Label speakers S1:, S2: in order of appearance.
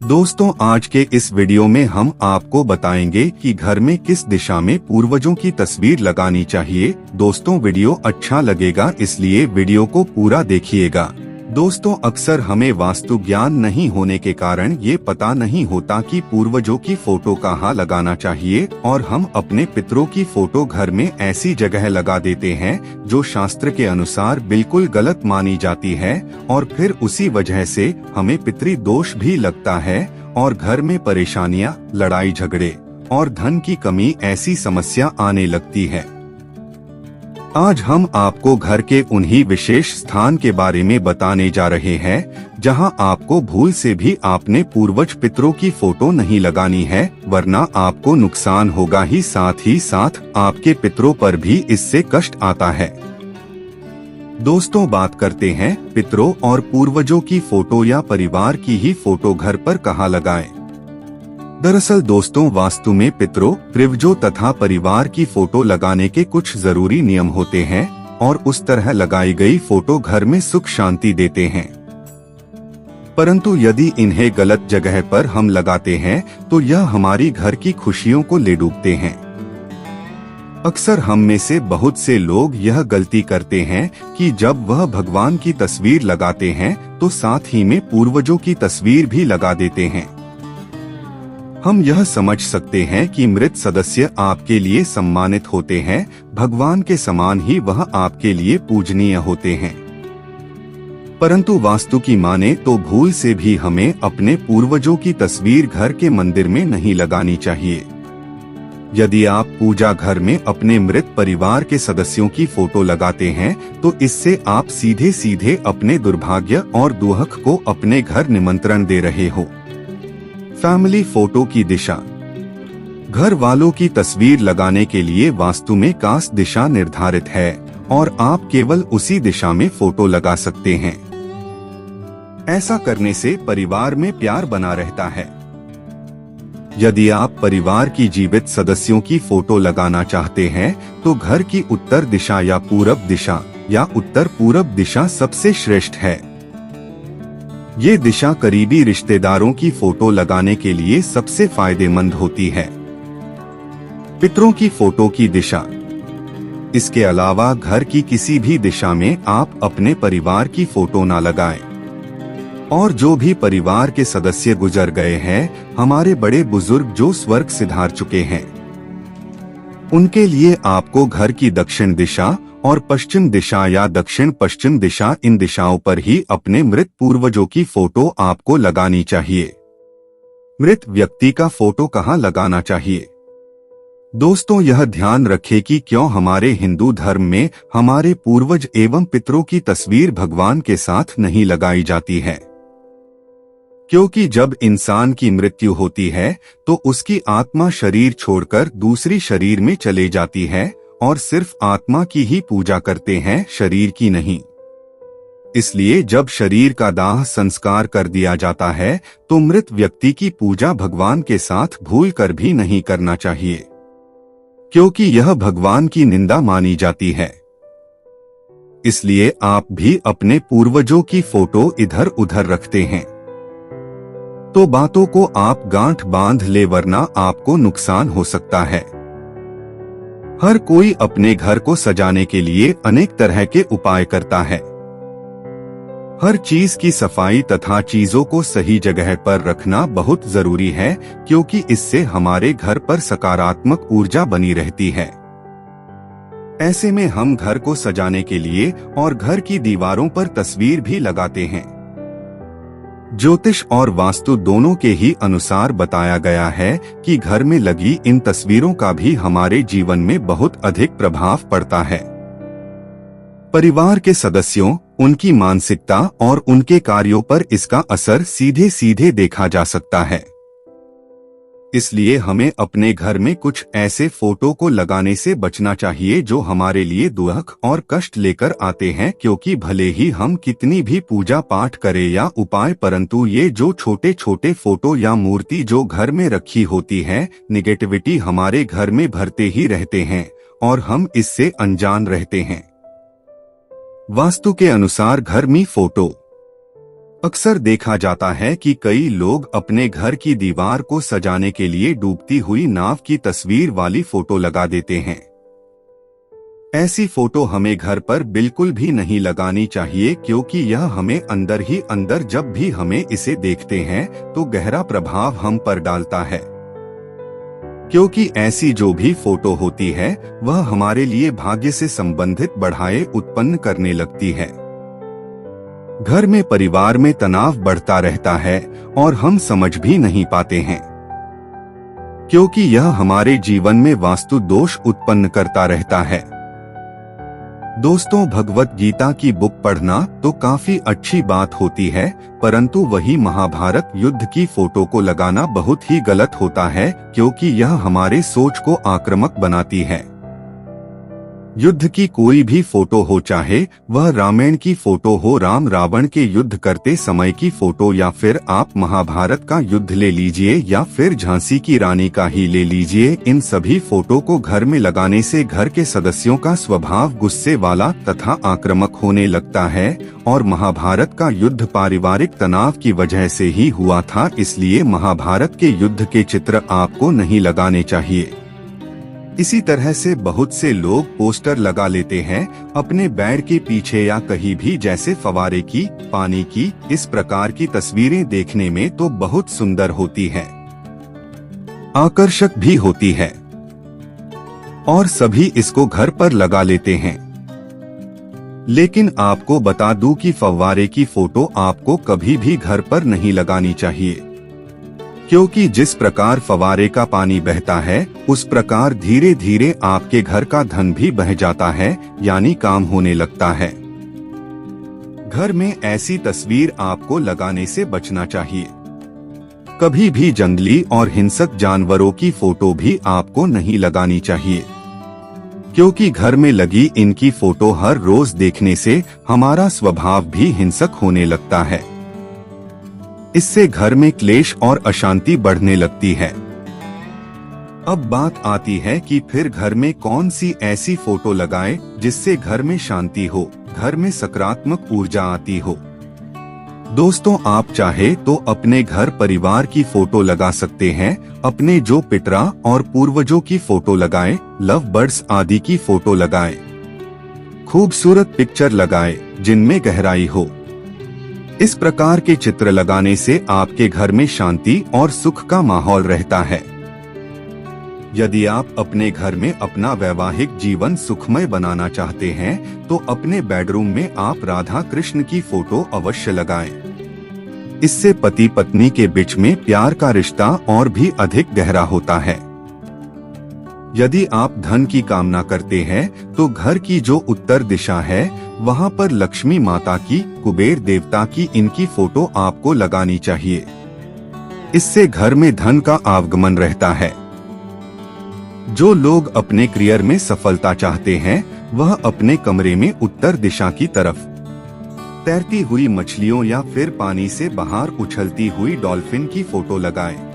S1: दोस्तों, आज के इस वीडियो में हम आपको बताएंगे कि घर में किस दिशा में पूर्वजों की तस्वीर लगानी चाहिए। दोस्तों, वीडियो अच्छा लगेगा इसलिए वीडियो को पूरा देखिएगा। दोस्तों, अक्सर हमें वास्तु ज्ञान नहीं होने के कारण ये पता नहीं होता कि पूर्वजों की फोटो कहाँ लगाना चाहिए और हम अपने पितरों की फोटो घर में ऐसी जगह लगा देते हैं जो शास्त्र के अनुसार बिल्कुल गलत मानी जाती है और फिर उसी वजह से हमें पितृ दोष भी लगता है और घर में परेशानियां, लड़ाई झगड़े और धन की कमी ऐसी समस्या आने लगती है। आज हम आपको घर के उन्हीं विशेष स्थान के बारे में बताने जा रहे हैं जहां आपको भूल से भी आपने पूर्वज पितरों की फोटो नहीं लगानी है, वरना आपको नुकसान होगा ही साथ आपके पितरों पर भी इससे कष्ट आता है। दोस्तों, बात करते हैं पितरों और पूर्वजों की फोटो या परिवार की ही फोटो घर पर कहाँ लगाएं। दरअसल दोस्तों, वास्तु में पितरों, पूर्वजों तथा परिवार की फोटो लगाने के कुछ जरूरी नियम होते हैं और उस तरह लगाई गई फोटो घर में सुख शांति देते हैं। परंतु यदि इन्हें गलत जगह पर हम लगाते हैं तो यह हमारी घर की खुशियों को ले डूबते हैं। अक्सर हम में से बहुत से लोग यह गलती करते हैं कि जब वह भगवान की तस्वीर लगाते हैं तो साथ ही में पूर्वजों की तस्वीर भी लगा देते हैं। हम यह समझ सकते हैं कि मृत सदस्य आपके लिए सम्मानित होते हैं, भगवान के समान ही वह आपके लिए पूजनीय होते हैं। परंतु वास्तु की माने तो भूल से भी हमें अपने पूर्वजों की तस्वीर घर के मंदिर में नहीं लगानी चाहिए। यदि आप पूजा घर में अपने मृत परिवार के सदस्यों की फोटो लगाते हैं तो इससे आप सीधे सीधे अपने दुर्भाग्य और दुहक को अपने घर निमंत्रण दे रहे हो। फैमिली फोटो की दिशा। घर वालों की तस्वीर लगाने के लिए वास्तु में खास दिशा निर्धारित है और आप केवल उसी दिशा में फोटो लगा सकते हैं। ऐसा करने से परिवार में प्यार बना रहता है। यदि आप परिवार की जीवित सदस्यों की फोटो लगाना चाहते हैं तो घर की उत्तर दिशा या पूरब दिशा या उत्तर पूरब दिशा सबसे श्रेष्ठ है। ये दिशा करीबी रिश्तेदारों की फोटो लगाने के लिए सबसे फायदेमंद होती है। पितरों की फोटो की दिशा। इसके अलावा घर की किसी भी दिशा में आप अपने परिवार की फोटो ना लगाएं। और जो भी परिवार के सदस्य गुजर गए हैं, हमारे बड़े बुजुर्ग जो स्वर्ग सिधार चुके हैं, उनके लिए आपको घर की दक्षिण दिशा और पश्चिम दिशा या दक्षिण पश्चिम दिशा, इन दिशाओं पर ही अपने मृत पूर्वजों की फोटो आपको लगानी चाहिए। मृत व्यक्ति का फोटो कहाँ लगाना चाहिए? दोस्तों, यह ध्यान रखें कि क्यों हमारे हिंदू धर्म में हमारे पूर्वज एवं पितरों की तस्वीर भगवान के साथ नहीं लगाई जाती है। क्योंकि जब इंसान की मृत्यु होती है तो उसकी आत्मा शरीर छोड़कर दूसरी शरीर में चले जाती है और सिर्फ आत्मा की ही पूजा करते हैं, शरीर की नहीं। इसलिए जब शरीर का दाह संस्कार कर दिया जाता है तो मृत व्यक्ति की पूजा भगवान के साथ भूलकर भी नहीं करना चाहिए, क्योंकि यह भगवान की निंदा मानी जाती है। इसलिए आप भी अपने पूर्वजों की फोटो इधर उधर रखते हैं तो बातों को आप गांठ बांध ले, वरना आपको नुकसान हो सकता है। हर कोई अपने घर को सजाने के लिए अनेक तरह के उपाय करता है। हर चीज की सफाई तथा चीजों को सही जगह पर रखना बहुत जरूरी है, क्योंकि इससे हमारे घर पर सकारात्मक ऊर्जा बनी रहती है। ऐसे में हम घर को सजाने के लिए और घर की दीवारों पर तस्वीर भी लगाते हैं। ज्योतिष और वास्तु दोनों के ही अनुसार बताया गया है कि घर में लगी इन तस्वीरों का भी हमारे जीवन में बहुत अधिक प्रभाव पड़ता है। परिवार के सदस्यों, उनकी मानसिकता और उनके कार्यों पर इसका असर सीधे सीधे देखा जा सकता है। इसलिए हमें अपने घर में कुछ ऐसे फोटो को लगाने से बचना चाहिए जो हमारे लिए दुख और कष्ट लेकर आते हैं, क्योंकि भले ही हम कितनी भी पूजा पाठ करें या उपाय, परंतु ये जो छोटे छोटे फोटो या मूर्ति जो घर में रखी होती है, निगेटिविटी हमारे घर में भरते ही रहते हैं और हम इससे अनजान रहते हैं। वास्तु के अनुसार घर में फोटो अक्सर देखा जाता है कि कई लोग अपने घर की दीवार को सजाने के लिए डूबती हुई नाव की तस्वीर वाली फोटो लगा देते हैं। ऐसी फोटो हमें घर पर बिल्कुल भी नहीं लगानी चाहिए, क्योंकि यह हमें अंदर ही अंदर जब भी हमें इसे देखते हैं तो गहरा प्रभाव हम पर डालता है। क्योंकि ऐसी जो भी फोटो होती है वह हमारे लिए भाग्य से संबंधित बढ़ाए उत्पन्न करने लगती है। घर में परिवार में तनाव बढ़ता रहता है और हम समझ भी नहीं पाते हैं, क्योंकि यह हमारे जीवन में वास्तु दोष उत्पन्न करता रहता है। दोस्तों, भगवत गीता की बुक पढ़ना तो काफी अच्छी बात होती है, परंतु वही महाभारत युद्ध की फोटो को लगाना बहुत ही गलत होता है, क्योंकि यह हमारे सोच को आक्रामक बनाती है। युद्ध की कोई भी फोटो हो, चाहे वह रामायण की फोटो हो, राम रावण के युद्ध करते समय की फोटो, या फिर आप महाभारत का युद्ध ले लीजिए या फिर झांसी की रानी का ही ले लीजिए, इन सभी फोटो को घर में लगाने से घर के सदस्यों का स्वभाव गुस्से वाला तथा आक्रामक होने लगता है। और महाभारत का युद्ध पारिवारिक तनाव की वजह से ही हुआ था, इसलिए महाभारत के युद्ध के चित्र आपको नहीं लगाने चाहिए। इसी तरह से बहुत से लोग पोस्टर लगा लेते हैं अपने बेड के पीछे या कहीं भी, जैसे फव्वारे की, पानी की। इस प्रकार की तस्वीरें देखने में तो बहुत सुंदर होती है, आकर्षक भी होती है, और सभी इसको घर पर लगा लेते हैं। लेकिन आपको बता दूं कि फव्वारे की फोटो आपको कभी भी घर पर नहीं लगानी चाहिए, क्योंकि जिस प्रकार फव्वारे का पानी बहता है उस प्रकार धीरे धीरे आपके घर का धन भी बह जाता है, यानी काम होने लगता है। घर में ऐसी तस्वीर आपको लगाने से बचना चाहिए। कभी भी जंगली और हिंसक जानवरों की फोटो भी आपको नहीं लगानी चाहिए, क्योंकि घर में लगी इनकी फोटो हर रोज देखने से हमारा स्वभाव भी हिंसक होने लगता है। इससे घर में क्लेश और अशांति बढ़ने लगती है। अब बात आती है कि फिर घर में कौन सी ऐसी फोटो लगाएं जिससे घर में शांति हो, घर में सकारात्मक ऊर्जा आती हो। दोस्तों, आप चाहे तो अपने घर परिवार की फोटो लगा सकते हैं, अपने जो पितरा और पूर्वजों की फोटो लगाएं, लव बर्ड्स आदि की फोटो लगाएं, खूबसूरत पिक्चर लगाएं जिनमें गहराई हो। इस प्रकार के चित्र लगाने से आपके घर में शांति और सुख का माहौल रहता है। यदि आप अपने घर में अपना वैवाहिक जीवन सुखमय बनाना चाहते हैं तो अपने बेडरूम में आप राधा कृष्ण की फोटो अवश्य लगाएं। इससे पति पत्नी के बीच में प्यार का रिश्ता और भी अधिक गहरा होता है। यदि आप धन की कामना करते हैं तो घर की जो उत्तर दिशा है वहां पर लक्ष्मी माता की, कुबेर देवता की, इनकी फोटो आपको लगानी चाहिए। इससे घर में धन का आगमन रहता है। जो लोग अपने करियर में सफलता चाहते हैं वह अपने कमरे में उत्तर दिशा की तरफ तैरती हुई मछलियों या फिर पानी से बाहर उछलती हुई डॉल्फिन की फोटो लगाएं।